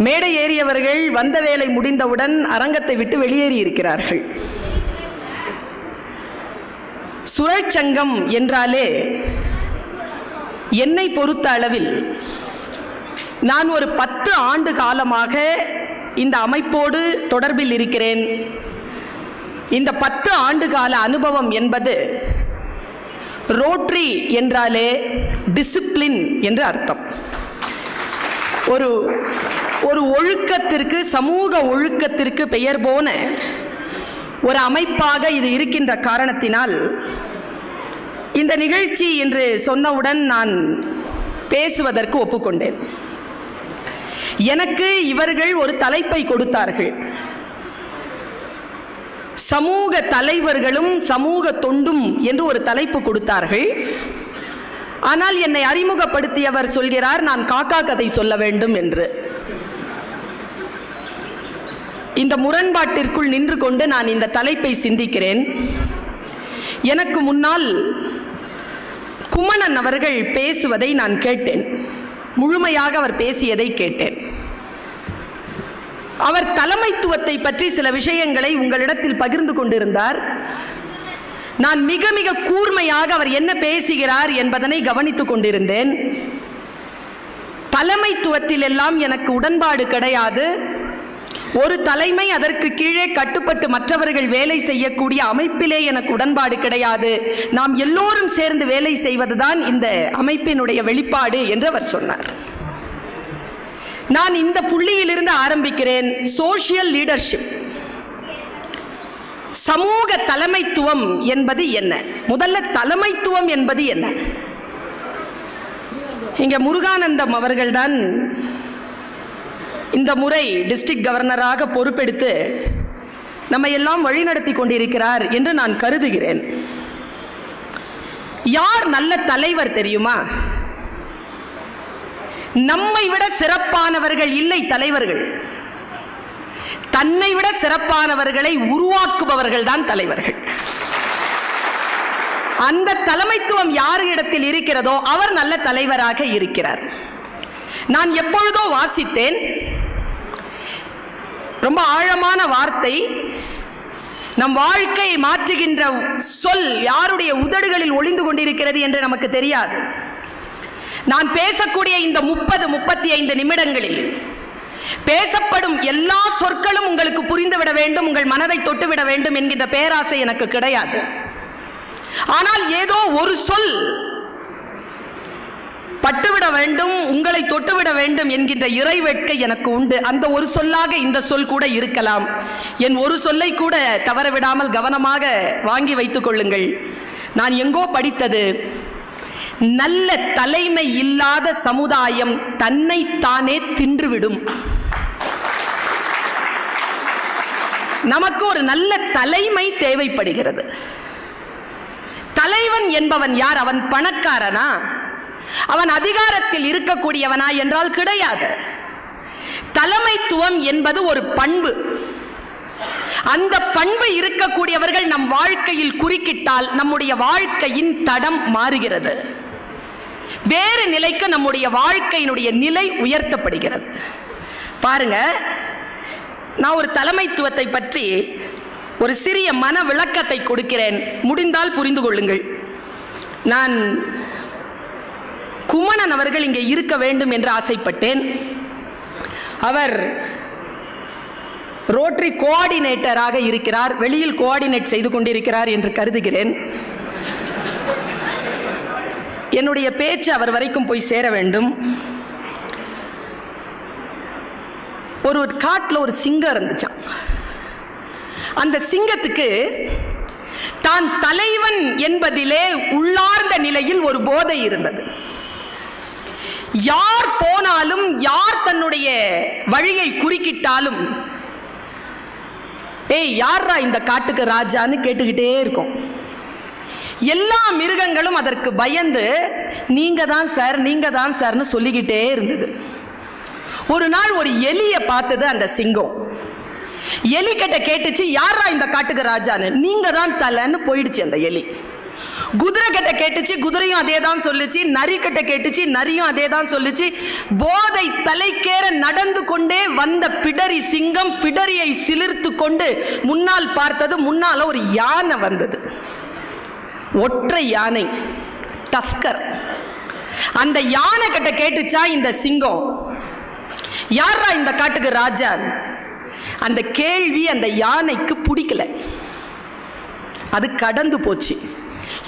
மேடை ஏறியவர்கள் வந்த வேலை முடிந்தவுடன் அரங்கத்தை விட்டு வெளியேறி இருக்கிறார்கள். சுழற்சங்கம் என்றாலே என்னை பொறுத்த அளவில் நான் ஒரு 10 ஆண்டு காலமாக இந்த அமைப்போடு தொடர்பில் இருக்கிறேன். இந்த 10 ஆண்டு கால அனுபவம் என்பது ரோட்டரி என்றாலே டிசிப்ளின் என்று அர்த்தம். ஒரு ஒழுக்கத்திற்கு, சமூக ஒழுக்கத்திற்கு பெயர் போன ஒரு அமைப்பாக இது இருக்கின்ற காரணத்தினால் இந்த நிகழ்ச்சி என்று சொன்னவுடன் நான் பேசுவதற்கு ஒப்புக்கொண்டேன். எனக்கு இவர்கள் ஒரு தலைப்பை கொடுத்தார்கள். சமூக தலைவர்களும் சமூக தொண்டும் என்று ஒரு தலைப்பு கொடுத்தார்கள். ஆனால் என்னை அறிமுகப்படுத்தியவர் சொல்கிறார், நான் காக்கா கதை சொல்ல வேண்டும் என்று. இந்த முரண்பாட்டிற்குள் நின்று கொண்டு நான் இந்த தலைப்பை சிந்திக்கிறேன். எனக்கு முன்னால் குமணன் அவர்கள் பேசுவதை நான் கேட்டேன். முழுமையாக அவர் பேசியதை கேட்டேன். அவர் தலைமைத்துவத்தை பற்றி சில விஷயங்களை உங்களிடத்தில் பகிர்ந்து கொண்டிருந்தார். நான் மிக மிக கூர்மையாக அவர் என்ன பேசுகிறார் என்பதனை கவனித்துக் கொண்டிருந்தேன். தலைமைத்துவத்தில் எல்லாம் எனக்கு உடன்பாடு கிடையாது. ஒரு தலைமை, அதற்கு கீழே கட்டுப்பட்டு மற்றவர்கள் வேலை செய்யக்கூடிய அமைப்பிலே எனக்கு உடன்பாடு கிடையாது. நாம் எல்லோரும் சேர்ந்து வேலை செய்வதுதான் இந்த அமைப்பினுடைய வெளிப்பாடு என்று அவர் சொன்னார். நான் இந்த புள்ளியிலிருந்து ஆரம்பிக்கிறேன். சோஷியல் லீடர்ஷிப், சமூக தலைமைத்துவம் என்பது என்ன? முதல்ல தலைமைத்துவம் என்பது என்ன? இங்க முருகானந்தம் அவர்கள்தான் இந்த முறை டிஸ்ட்ரிக்ட் கவர்னராக பொறுப்பெடுத்து நம்ம எல்லாம் வழிநடத்தி கொண்டிருக்கிறார் என்று நான் கருதுகிறேன். யார் நல்ல தலைவர் தெரியுமா? நம்மை விட சிறப்பானவர்கள் இல்லை தலைவர்கள். தன்னை விட சிறப்பானவர்களை உருவாக்குபவர்கள் தான் தலைவர்கள். அந்த தலைமைத்துவம் யார் இடத்தில் இருக்கிறதோ அவர் நல்ல தலைவராக இருக்கிறார். நான் எப்பொழுதோ வாசித்தேன், ரொம்ப ஆழமான வார்த்தை. நம் வாழ்க்கையை மாற்றுகின்ற சொல் யாருடைய உதடுகளில் ஒளிந்து கொண்டிருக்கிறது என்று நமக்கு தெரியாது. நான் பேசக்கூடிய இந்த 30-35 நிமிடங்களில் பேசப்படும் எல்லா சொற்களும் உங்களுக்கு புரிந்துவிட வேண்டும், உங்கள் மனதை தொட்டுவிட வேண்டும் என்கின்ற பேராசை எனக்கு கிடையாது. ஆனால் ஏதோ ஒரு சொல் பட்டுவிட வேண்டும், உங்களை தொட்டுவிட வேண்டும் என்கின்ற இறைவேட்கை எனக்கு உண்டு. அந்த ஒரு சொல்லாக இந்த சொல் கூட இருக்கலாம். என் ஒரு சொல்லை கூட தவறவிடாமல் கவனமாக வாங்கி வைத்துக் கொள்ளுங்கள். நான் எங்கோ படித்தது, நல்ல தலைமை இல்லாத சமுதாயம் தன்னைத்தானே தின்றுவிடும். நமக்கு ஒரு நல்ல தலைமை தேவைப்படுகிறது. தலைவன் என்பவன் யார்? அவன் பணக்காரனா? அவன் அதிகாரத்தில் இருக்கக்கூடியவனா என்றால் கிடையாது. தலைமைத்துவம் என்பது ஒரு பண்பு. அந்த பண்பு இருக்கக்கூடியவர்கள் நம் வாழ்க்கையில் குறுக்கிட்டால் நம்முடைய வாழ்க்கையின் தடம் மாறுகிறது. வேறு நிலைக்கு நம்முடைய வாழ்க்கையினுடைய நிலை உயர்த்தப்படுகிறது. பாருங்க, நான் ஒரு தலைமைத்துவத்தை பற்றி ஒரு சிறிய மன விளக்கத்தை கொடுக்கிறேன், முடிந்தால் புரிந்து கொள்ளுங்கள். நான் குமணன் அவர்கள் இங்கே இருக்க வேண்டும் என்று ஆசைப்பட்டேன். அவர் ரோட்டரி கோஆர்டினேட்டராக இருக்கிறார், வெளியில் கோஆர்டினேட் செய்து கொண்டிருக்கிறார் என்று கருதுகிறேன். என்னுடைய பேச்சு அவர் வரைக்கும் போய் சேர வேண்டும். ஒரு காட்டில் ஒரு சிங்கம் இருந்துச்சான். அந்த சிங்கத்துக்கு தான் தலைவன் என்பதிலே உள்ளார்ந்த நிலையில் ஒரு போதை இருந்தது. யார் போனாலும், யார் தன்னுடைய வழியை குறுக்கிட்டாலும், ஏய் யாரா இந்த காட்டுக்கு ராஜான்னு கேட்டுக்கிட்டே இருக்கும். எல்லா மிருகங்களும் அதற்கு பயந்து நீங்க தான் சார், நீங்க தான் சார்னு சொல்லிக்கிட்டே இருந்தது. ஒரு நாள் ஒரு எலியை பார்த்தது அந்த சிங்கம். எலி கிட்ட கேட்டுச்சு, யாரா இந்த காட்டுக்கு ராஜான்னு. நீங்க தான் தலைன்னு போயிடுச்சு அந்த எலி. குதிரை கிட்ட கேட்டுச்சு, குதிரையும் அதே தான் சொல்லுச்சு. நரி கிட்ட கேட்டுச்சு, நரியும் அதே தான் சொல்லுச்சு. போதை தலைக்கேற நடந்து கொண்டே வந்த பிடரி சிங்கம் பிடரியை சிலிர்த்து கொண்டு முன்னால் பார்த்தது. முன்னால ஒரு யானை வந்தது, ஒற்றை யானை, டஸ்கர். அந்த யானை கிட்ட கேட்டுச்சா இந்த சிங்கம், யாரா இந்த காட்டுக்கு ராஜா? அந்த கேள்வி அந்த யானைக்கு பிடிக்கல, அது கடந்து போச்சு.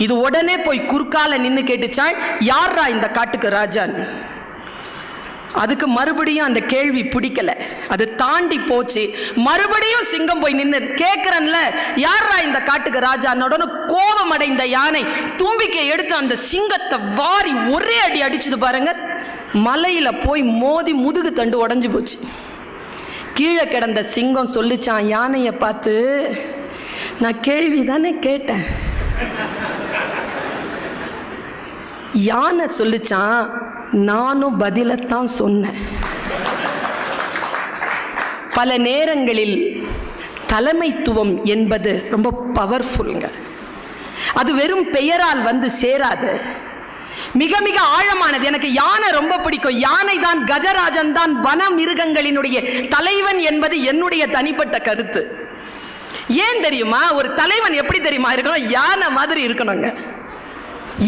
இது உடனே போய் குறுக்கால நின்று கேட்டுச்சான், யாரா இந்த காட்டுக்கு ராஜான்னு. அதுக்கு மறுபடியும் அந்த கேள்வி பிடிக்கல, அது தாண்டி போச்சு. மறுபடியும் சிங்கம் போய் நின்று கேட்கிறன்ல, யாரா இந்த காட்டுக்கு ராஜான்னு. கோபம் அடைந்த யானை தும்பிக்கை எடுத்து அந்த சிங்கத்தை வாரி ஒரே அடி அடிச்சது பாருங்க. மலையில போய் மோதி முதுகு தண்டு உடஞ்சு போச்சு. கீழே கிடந்த சிங்கம் சொல்லிச்சான் யானையை பார்த்து, நான் கேள்வி தானே கேட்டேன். யானை சொல்லிச்சான், நானும் பதிலத்தான் சொன்னேன். பல நேரங்களில் தலைமைத்துவம் என்பது ரொம்ப பவர்ஃபுல்ங்க. அது வெறும் பெயரால் வந்து சேராது, மிக மிக ஆழமானது. எனக்கு யானை ரொம்ப பிடிக்கும். யானை தான், கஜராஜன் தான் வன மிருகங்களினுடைய தலைவன் என்பது என்னுடைய தனிப்பட்ட கருத்து. ஏன் தெரியுமா? ஒரு தலைவன் எப்படி தெரியுமா இருக்கணும்? யானை மாதிரி இருக்கணுங்க,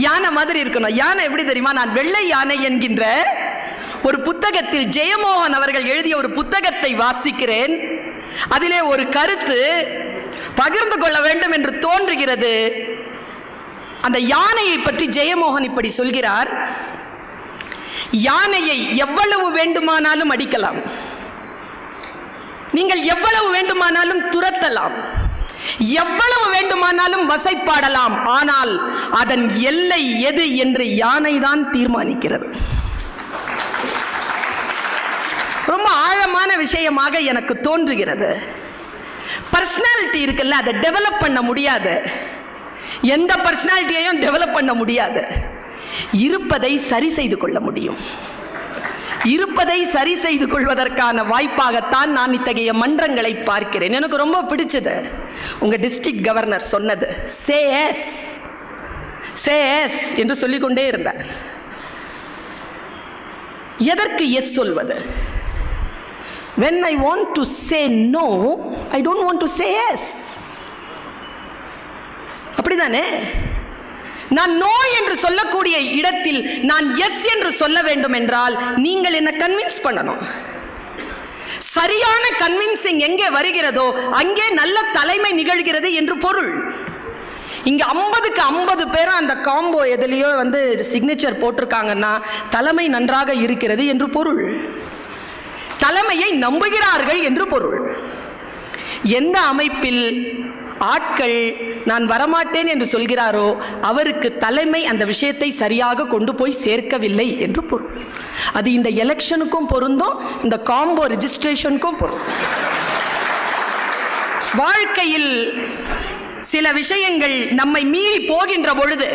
யானை மாதிரி இருக்கணும். யானை எப்படி தெரியுமா? நான் வெள்ளை யானை என்கின்ற ஒரு புத்தகத்தில் ஜெயமோகன் அவர்கள் எழுதிய ஒரு புத்தகத்தை வாசிக்கிறேன். அதிலே ஒரு கருத்து பகிர்ந்து கொள்ள வேண்டும் என்று தோன்றுகிறது. அந்த யானையை பற்றி ஜெயமோகன் இப்படி சொல்கிறார், யானையை எவ்வளவு வேண்டுமானாலும் அடிக்கலாம், நீங்கள் எவ்வளவு வேண்டுமானாலும் துரத்தலாம், எவ்வளவு வேண்டுமானாலும் வசைப்பாடலாம், ஆனால் அதன் எல்லை எது என்று யானை தான் தீர்மானிக்கிறது. ரொம்ப ஆழமான விஷயமாக எனக்கு தோன்றுகிறது. பர்சனாலிட்டி இருக்குல்ல, அதை டெவலப் பண்ண முடியாது, எந்த பர்சனாலிட்டியையும் டெவலப் பண்ண முடியாது. இருப்பதை சரி செய்து கொள்ள முடியும். இருப்பதை சரி செய்து கொள்வதற்கான வாய்ப்பாகத்தான் நான் இத்தகைய மன்றங்களை பார்க்கிறேன். எனக்கு ரொம்ப பிடிச்சது உங்க டிஸ்ட்ரிக்ட் கவர்னர் சொன்னது, சே எஸ் என்று சொல்லிக்கொண்டே இருந்தார். எதற்கு எஸ் சொல்வது? when I want to say no, I don't want to say yes. அப்படிதானே? நான் நோ என்று சொல்லக்கூடிய இடத்தில் நான் எஸ் என்று சொல்ல வேண்டும் என்றால் நீங்கள் என்ன கன்வின்ஸ் பண்ணணும். சரியான கன்வின்சிங் எங்கே வருகிறதோ அங்கே நல்ல தலைமை நிகழ்கிறது என்று பொருள். இங்க 50க்கு 50 பேரும் அந்த காம்போ எதுலையோ வந்து சிக்னேச்சர் போட்டிருக்காங்கன்னா தலைமை நன்றாக இருக்கிறது என்று பொருள். தலைமையை நம்புகிறார்கள் என்று பொருள். எந்த அமைப்பில் ஆட்கள் நான் வரமாட்டேன் என்று சொல்கிறாரோ அவருக்கு தலைமை அந்த விஷயத்தை சரியாக கொண்டு போய் சேர்க்கவில்லை என்று பொருள். அது இந்த எலெக்ஷனுக்கும் பொருந்தும், இந்த காம்போ ரெஜிஸ்ட்ரேஷனுக்கும் பொருந்தும். வாழ்க்கையில் சில விஷயங்கள் நம்மை மீறி போகின்ற பொழுது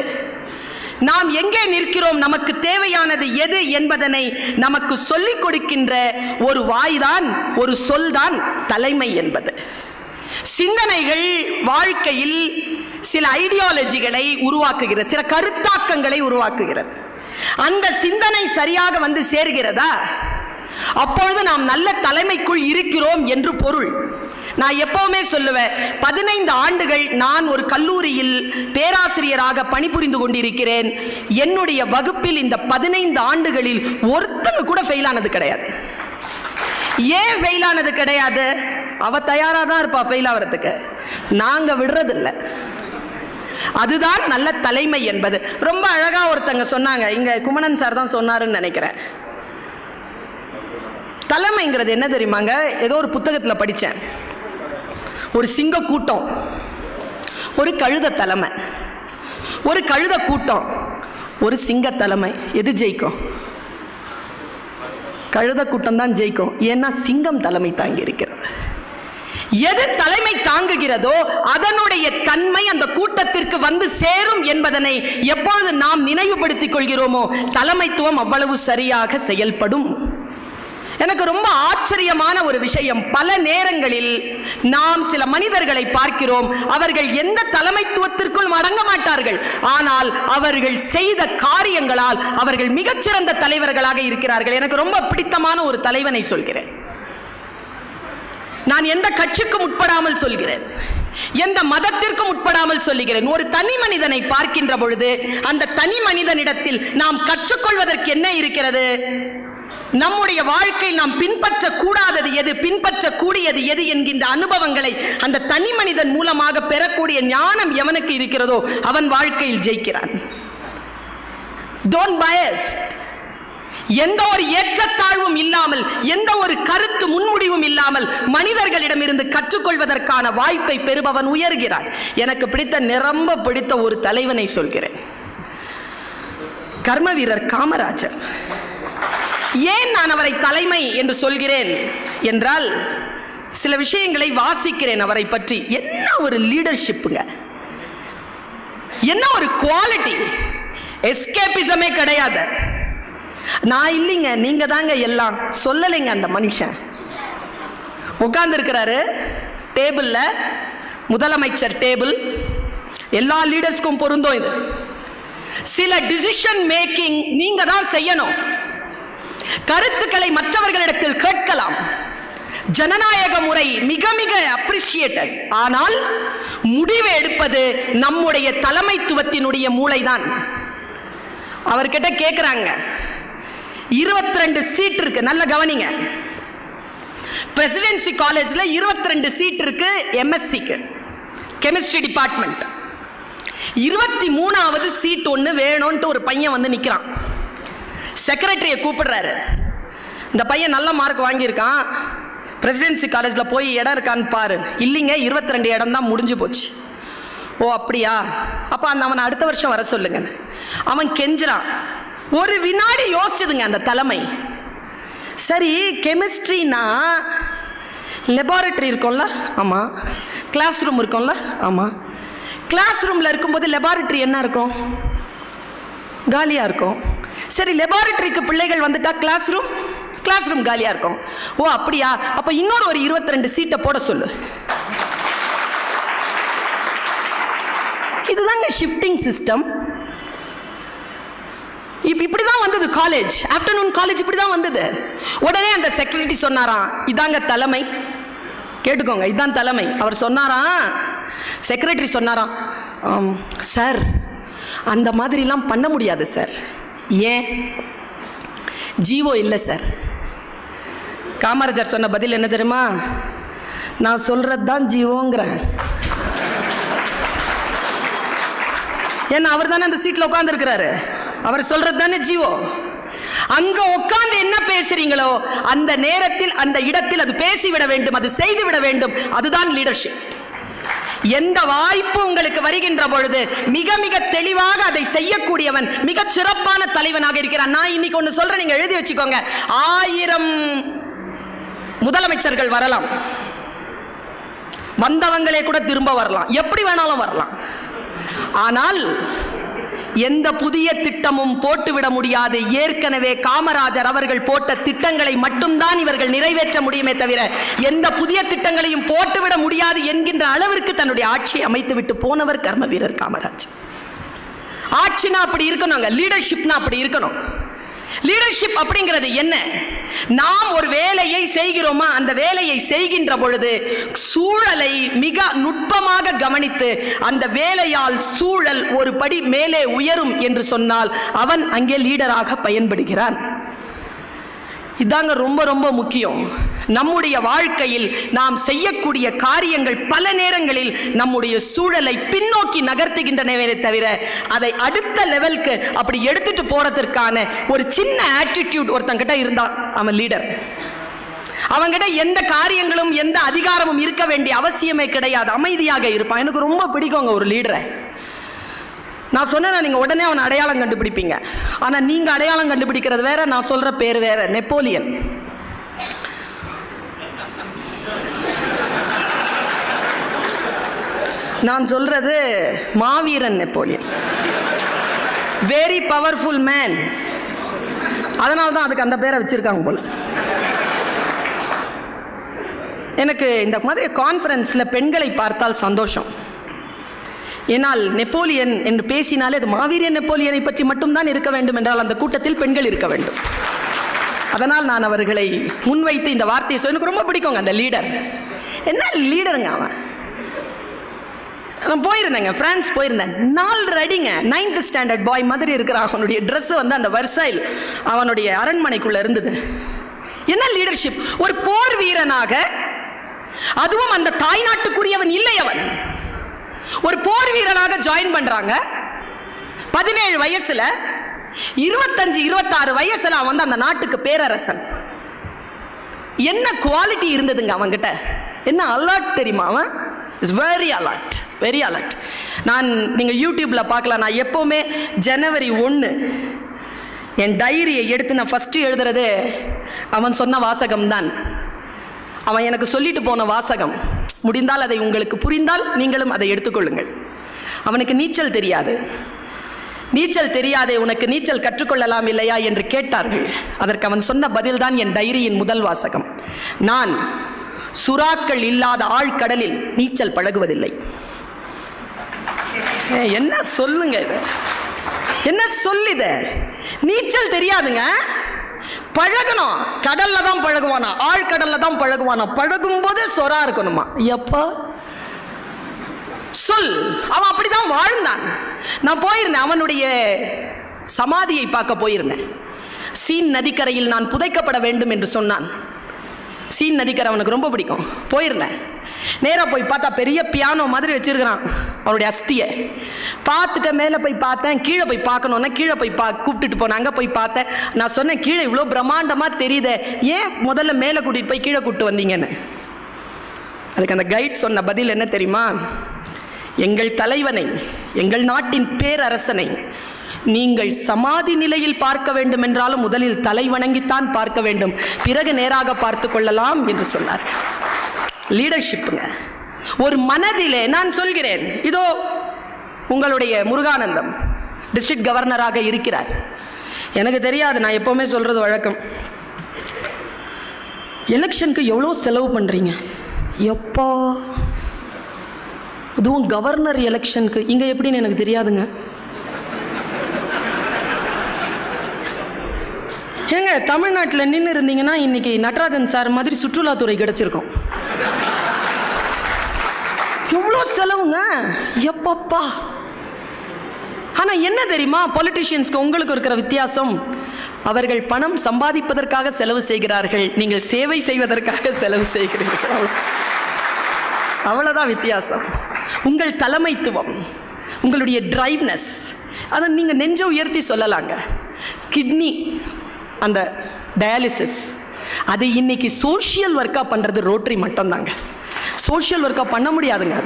நாம் எங்கே நிற்கிறோம், நமக்கு தேவையானது எது என்பதனை நமக்கு சொல்லிக் கொடுக்கின்ற ஒரு வாய்தான், ஒரு சொல்தான் தலைமை என்பது. சிந்தனைகள் வாழ்க்கையில் சில ஐடியாலஜிகளை உருவாக்குகிறது, சில கருத்தாக்கங்களை உருவாக்குகிறது. அந்த சிந்தனை சரியாக வந்து சேர்கிறதா, அப்பொழுது நாம் நல்ல தலைமைக்குள் இருக்கிறோம் என்று பொருள். நான் எப்பவுமே சொல்லுவேன், 15 ஆண்டுகள் நான் ஒரு கல்லூரியில் பேராசிரியராக பணிபுரிந்து கொண்டிருக்கிறேன். என்னுடைய வகுப்பில் இந்த 15 ஆண்டுகளில் ஒருத்தங்க கூட ஃபெயில் ஆனது கிடையாது. ஏன் ஃபெயில் ஆனது கிடையாது? அவ தயாரா தான் இருப்பா ஃபெயில் ஆகிறதுக்கு, நாங்க விடுறதில்லை. அதுதான் நல்ல தலைமை என்பது. ரொம்ப அழகா ஒருத்தங்க சொன்னாங்க, இங்க குமணன் சார் தான் சொன்னாருன்னு நினைக்கிறேன். தலைமைங்கிறது என்ன தெரியுமாங்க? ஏதோ ஒரு புத்தகத்தில் படித்தேன். ஒரு சிங்க கூட்டம், ஒரு கழுத தலைமை, ஒரு கழுத கூட்டம், ஒரு சிங்க தலைமை. எது ஜெயிக்கும்? கழுத கூட்டம் தான் ஜெயிக்கும். ஏன்னா சிங்கம் தலைமை தாங்கி இருக்கிறது. எது தலைமை தாங்குகிறதோ அதனுடைய தன்மை அந்த கூட்டத்திற்கு வந்து சேரும் என்பதனை எப்பொழுது நாம் நினைவுபடுத்திக் கொள்கிறோமோ தலைமைத்துவம் அவ்வளவு சரியாக செயல்படும். எனக்கு ரொம்ப ஆச்சரியமான ஒரு விஷயம், பல நேரங்களில் நாம் சில மனிதர்களை பார்க்கிறோம், அவர்கள் எந்த தலைமைத்துவத்திற்குள் அடங்க மாட்டார்கள், ஆனால் அவர்கள் செய்த காரியங்களால் அவர்கள் மிகச்சிறந்த தலைவர்களாக இருக்கிறார்கள். எனக்கு ரொம்ப பிடித்தமான ஒரு தலைவனை சொல்கிறேன். நான் எந்த கட்சிக்கும் உட்படாமல் சொல்கிறேன், எந்த மதத்திற்கும் உட்படாமல் சொல்லுகிறேன். ஒரு தனி மனிதனை பார்க்கின்ற பொழுது அந்த தனி மனிதனிடத்தில் நாம் கற்றுக்கொள்வதற்கு என்ன இருக்கிறது? நம்முடைய வாழ்க்கையில் நாம் பின்பற்றக்கூடாதது எது, பின்பற்றக்கூடியது எது என்கின்ற அனுபவங்களை அந்த தனி மனிதன் மூலமாக பெறக்கூடிய ஞானம் எவனுக்கு இருக்கிறதோ அவன் வாழ்க்கையில் ஜெயிக்கிறான். Don't bias. எந்த ஒரு ஏற்றத்தாழ்வும் இல்லாமல், எந்த ஒரு கருத்து முன்முடிவும் இல்லாமல் மனிதர்களிடமிருந்து கற்றுக்கொள்வதற்கான வாய்ப்பை பெறுபவன் உயர்கிறான். எனக்கு ரொம்ப பிடித்த ஒரு தலைவனை சொல்கிறேன், கர்ம வீரர் காமராஜர். ஏன் நான் அவரை தலைமை என்று சொல்கிறேன் என்றால், சில விஷயங்களை வாசிக்கிறேன் அவரை பற்றி. என்ன ஒரு லீடர்ஷிப்புங்க, என்ன ஒரு குவாலிட்டி. எஸ்கேபிசமே கிடையாது. நான் இல்லைங்க, நீங்க தாங்க எல்லாம் சொல்லலைங்க. அந்த மனுஷன் உட்கார்ந்து இருக்கிறாரு டேபிள்ல, முதலமைச்சர் டேபிள். எல்லா லீடர்ஸ்க்கும் பொருந்தும் இது. சில டிசிஷன் மேக்கிங் நீங்க தான் செய்யணும். கருத்துக்களை மற்றவர்களிடத்தில் கேட்கலாம். ஜனநாயக முறை மிக மிக அப்ரிசியேட்டட். ஆனால் முடிவு எடுப்பது நம்முடைய தலைமைத்துவத்தினுடைய மூளைதான். அவர்கிட்ட கேட்கிறாங்க, 22 சீட் இருக்கு, நல்ல கவனிங்க. பிரசிடென்சி காலேஜ்ல 22 சீட் இருக்கு எம்எஸ்சிக்கு, கெமிஸ்ட்ரி டிபார்ட்மெண்ட். 23வது சீட் ஒன்று வேணும்ட்டு ஒரு பையன் வந்து நிற்கிறான். செக்ரட்டரியை கூப்பிடுறாரு. இந்த பையன் நல்ல மார்க் வாங்கியிருக்கான், பிரசிடென்சி காலேஜில் போய் இடம் இருக்கான்னு பாரு. இல்லைங்க, 22 இடம் தான் முடிஞ்சு போச்சு. ஓ அப்படியா, அப்போ அவனை அடுத்த வருஷம் வர சொல்லுங்க. அவன் கெஞ்சுறான். ஒரு வினாடி யோசிச்சுதுங்க அந்த தலைமை. சரி, கெமிஸ்ட்ரினா லெபார்டரி இருக்கும்ல? ஆமாம். கிளாஸ் ரூம் இருக்கும்ல? ஆமாம். கிளாஸ் ரூமில் இருக்கும்போது லெபார்டரி என்ன இருக்கும்? காலியாக இருக்கும். சரி, லெபார்டரிக்கு பிள்ளைகள் வந்துட்டா கிளாஸ் ரூம் காலியாக இருக்கும். ஓ அப்படியா, அப்போ இன்னொரு ஒரு 22 சீட்டை போட சொல்லு. இதுதாங்க ஷிஃப்டிங் சிஸ்டம். இப்படிதான் வந்தது காலேஜ், ஆஃப்டர்நூன் காலேஜ் இப்படிதான் வந்தது. உடனே அந்த செக்ரட்டரி சொன்னாராம், இதாங்க தலைமை, கேட்டுக்கோங்க, இதான் தலைமை. அவர் சொன்னாராம், செக்ரட்டரி சொன்னாராம், சார் அந்த மாதிரிலாம் பண்ண முடியாது சார். ஏன்? ஜீவோ இல்லை சார். காமராஜர் சொன்ன பதில் என்ன தெரியுமா? நான் சொல்றது தான் ஜீவோங்கிறேன். ஏன்னா அவர் தானே அந்த சீட்டில் உட்கார்ந்து இருக்கிறாரு, அவர் சொல்றது தானே ஜீவோ. அங்க உட்கார்ந்து என்ன பேசுறீங்களோ அந்த நேரத்தில் அந்த இடத்தில் அது பேசிவிட வேண்டும், அது செய்துவிட வேண்டும். அதுதான் லீடர்ஷிப். எந்த வாய்ப்பு உங்களுக்கு வருகின்ற பொழுது மிக மிக தெளிவாக அதை செய்யக்கூடியவன் மிக சிறப்பான தலைவனாக இருக்கிறான். நான் இன்னைக்கு ஒன்று சொல்றேன், நீங்க எழுதி வச்சுக்கோங்க. 1000 முதலமைச்சர்கள் வரலாம், வந்தவங்களே கூட திரும்ப வரலாம், எப்படி வேணாலும் வரலாம். ஆனால் எந்த புதிய திட்டமும் போட்டுவிட முடியாது. ஏற்கனவே காமராஜர் அவர்கள் போட்ட திட்டங்களை மட்டும்தான் இவர்கள் நிறைவேற்ற முடியுமே தவிர எந்த புதிய திட்டங்களையும் போட்டுவிட முடியாது என்கின்ற அளவிற்கு தன்னுடைய ஆட்சியை அமைத்து விட்டு போனவர் கர்ம வீரர் காமராஜர். ஆட்சினா அப்படி இருக்கணுங்க, லீடர்ஷிப்னா அப்படி இருக்கணும். லீடர்ஷிப் அப்படிங்கிறது என்ன? நாம் ஒரு வேலையை செய்கிறோமா, அந்த வேலையை செய்கின்ற பொழுது சூழலை மிக நுட்பமாக கவனித்து அந்த வேலையால் சூழல் ஒரு படி மேலே உயரும் என்று சொன்னால் அவன் அங்கே லீடராக பயன்படுகிறான். இதாங்க ரொம்ப ரொம்ப முக்கியம். நம்முடைய வாழ்க்கையில் நாம் செய்யக்கூடிய காரியங்கள் பல நேரங்களில் நம்முடைய சூழலை பின்னோக்கி நகர்த்துகின்றனவே தவிர அதை அடுத்த லெவலுக்கு அப்படி எடுத்துட்டு போறதற்கான ஒரு சின்ன ஆட்டிடியூட் ஒருத்தங்கிட்ட இருந்தா அவன் லீடர். அவங்கிட்ட எந்த காரியங்களும் எந்த அதிகாரமும் இருக்க வேண்டிய அவசியமே கிடையாது, அமைதியாக இருப்பான். எனக்கு ரொம்ப பிடிக்குங்க ஒரு லீடரை. நான் சொன்னேன், நீங்கள் உடனே அவனை அடையாளம் கண்டுபிடிப்பீங்க. ஆனால் நீங்கள் அடையாளம் கண்டுபிடிக்கிறது வேற, நான் சொல்கிற பேர் வேற. நெப்போலியன். நான் சொல்றது மாவீரன் நெப்போலியன். Very powerful man. அதனால தான் அதுக்கு அந்த பேரை வச்சிருக்காங்க போல. எனக்கு இந்த மாதிரி கான்ஃபரன்ஸில் பெண்களை பார்த்தால் சந்தோஷம். ஏனால் நெப்போலியன் என்று பேசினாலே அது மாவீரன் நெப்போலியனை பற்றி மட்டும்தான் இருக்க வேண்டும் என்றால் அந்த கூட்டத்தில் பெண்கள் இருக்க வேண்டும். அதனால் நான் அவர்களை முன்வைத்து இந்த வார்த்தையை சொல்ல எனக்கு ரொம்ப பிடிக்குங்க. அந்த லீடர் என்ன லீடருங்க அவன். நான் போயிருந்தேங்க, பிரான்ஸ் போயிருந்தேன். 4 அடிங்க, 9th ஸ்டாண்டர்ட் பாய் மாதிரி இருக்கிற அவனுடைய ட்ரெஸ் வந்து அந்த வர்சைல் அவனுடைய அரண்மனைக்குள்ள இருந்தது. என்ன லீடர்ஷிப்! ஒரு போர் வீரனாக, அதுவும் அந்த தாய்நாட்டுக்குரியவன் இல்லை, அவன் ஒரு போர் வீரனாக ஜாயின் பண்றாங்க. 17 வயசுல, 25 26 வயசுல அவன் வந்து அந்த நாட்டுக்கு பேரரசன். என்ன குவாலிட்டி இருந்ததுங்க அவன்கிட்ட! என்ன அலர்ட் தெரியுமா? அவன் is very alert, very alert. நீங்கள் யூடியூப்பில் பார்க்கலாம். நான் எப்போவுமே ஜனவரி 1 என் டைரியை எடுத்து நான் ஃபஸ்ட்டு எழுதுறது அவன் சொன்ன வாசகம்தான். அவன் எனக்கு சொல்லிட்டு போன வாசகம். முடிந்தால் அதை உங்களுக்கு புரிந்தால் நீங்களும் அதை எடுத்துக்கொள்ளுங்கள். அவனுக்கு நீச்சல் தெரியாது. நீச்சல் தெரியாதே, உனக்கு நீச்சல் கற்றுக்கொள்ளலாம் இல்லையா என்று கேட்டார்கள். அதற்கு அவன் சொன்ன பதில்தான் என் டைரியின் முதல் வாசகம். நான் சுறாக்கள் இல்லாத ஆழ்கடலில் நீச்சல் பழகுவதில்லை. என்ன சொல்லுங்க இது! என்ன சொல்லுத! நீச்சல் தெரியாதுங்க, பழகணும். கடல்ல தான் பழகுவானா, ஆழ்கடல்ல தான் பழகுவானா. பழகும் போது சொரா இருக்கணுமா? எப்ப சொல்! அவன் அப்படிதான் வாழ்ந்தான். நான் போயிருந்தேன், அவனுடைய சமாதியை பார்க்க போயிருந்தேன். சீன் நதிக்கரையில் நான் புதைக்கப்பட வேண்டும் என்று சொன்னான். சீன் நதிக்கரை அவனுக்கு ரொம்ப பிடிக்கும். போயிருந்தேன். நேராக போய் பார்த்தா பெரிய பியானோ மாதிரி வச்சிருக்கிறான் அவனுடைய அஸ்தியை. பார்த்துட்டு மேலே போய் பார்த்தேன். கீழே போய் பார்க்கணுன்னா கீழே போய் கூப்பிட்டுட்டு போனேன். அங்கே போய் பார்த்தேன். நான் சொன்னேன், கீழே இவ்வளோ பிரம்மாண்டமாக தெரியுது, ஏன் முதல்ல மேலே கூட்டிகிட்டு போய் கீழே கூப்பிட்டு வந்தீங்கன்னு. அதுக்கு அந்த கைட் சொன்ன பதில் என்ன தெரியுமா? எங்கள் தலைவனை, எங்கள் நாட்டின் பேரரசனை நீங்கள் சமாதி நிலையில் பார்க்க வேண்டும் என்றாலும் முதலில் தலை வணங்கித்தான் பார்க்க வேண்டும், பிறகு நேராக பார்த்து கொள்ளலாம் என்று சொன்னார். லீடர்ஷிப்புங்க. ஒரு மனதிலே நான் சொல்கிறேன், இதோ உங்களுடைய முருகானந்தம் டிஸ்ட்ரிக்ட் கவர்னராக இருக்கிறார். எனக்கு தெரியாது, நான் எப்போவுமே சொல்கிறது வழக்கம், எலெக்ஷனுக்கு எவ்வளோ செலவு பண்ணுறீங்க எப்போ, அதுவும் கவர்னர் எலெக்ஷனுக்கு. இங்கே எப்படின்னு எனக்கு தெரியாதுங்க. ஏங்க, தமிழ்நாட்டில் நின்று இருந்தீங்கன்னா இன்னைக்கு நடராஜன் சார் மாதிரி சுற்றுலாத்துறை கிடைச்சிருக்கும். எவ்வளோ செலவுங்க எப்பப்பா! ஆனால் என்ன தெரியுமா பொலிட்டிஷியன்ஸ்க்கு உங்களுக்கு இருக்கிற வித்தியாசம்? அவர்கள் பணம் சம்பாதிப்பதற்காக செலவு செய்கிறார்கள், நீங்கள் சேவை செய்வதற்காக செலவு செய்கிறீர்கள். அவ்வளோதான் வித்தியாசம். உங்கள் தலைமைத்துவம், உங்களுடைய டிரைவ்னஸ், அதை நீங்கள் நெஞ்ச உயர்த்தி சொல்லலாங்க. கிட்னி அந்த டயாலிசிஸ், அது இன்னைக்கு சோஷியல் ஒர்க்காக பண்ணுறது ரோட்டரி மட்டும்தாங்க. சோஷியல் ஒர்க்காக பண்ண முடியாதுங்க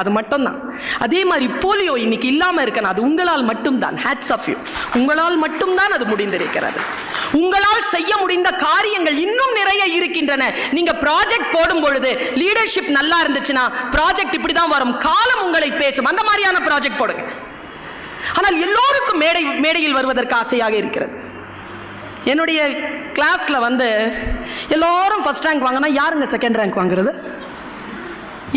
அது மட்டும்தான். அதே மாதிரி போலியோ இன்னைக்கு இல்லாமல் இருக்கணும், அது உங்களால் மட்டும்தான். ஹேட்ஸ் ஆஃப் யூ, உங்களால் மட்டும்தான் அது முடிந்திருக்கிறது. உங்களால் செய்ய முடிந்த காரியங்கள் இன்னும் நிறைய இருக்கின்றன. நீங்க ப்ராஜெக்ட் போடும் பொழுது லீடர்ஷிப் நல்லா இருந்துச்சுன்னா ப்ராஜெக்ட் இப்படி தான் வரும், காலம் உங்களை பேசும். அந்த மாதிரியான ப்ராஜெக்ட் போடுங்க. ஆனால் எல்லோருக்கும் மேடையில் வருவதற்கு ஆசையாக இருக்கிறது. என்னுடைய கிளாஸில் வந்து எல்லோரும் ஃபஸ்ட் ரேங்க் வாங்கினா யாருங்க செகண்ட் ரேங்க் வாங்குறது?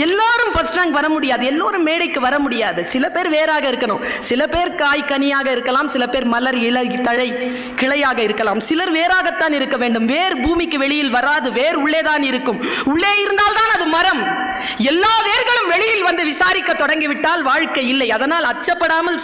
எல்லாரும் ஃபர்ஸ்ட் ரேங்க் வர முடியாது, எல்லோரும் மேடைக்கு வர முடியாது. சில பேர் வேறாக இருக்கணும், சில பேர் காய் கனியாக இருக்கலாம், சில பேர் மலர் இலை தழை கிளையாக இருக்கலாம். சிலர் வேறாகத்தான் இருக்க வேண்டும். வேர் பூமிக்கு வெளியில் வராது, வேர் உள்ளேதான் இருக்கும். உள்ளே இருந்தால்தான் அது மரம். எல்லா வேர்களும் வெளியில் வந்து விசாரிக்க தொடங்கிவிட்டால் வாழ்க்கை இல்லை. அதனால் அச்சப்படாமல்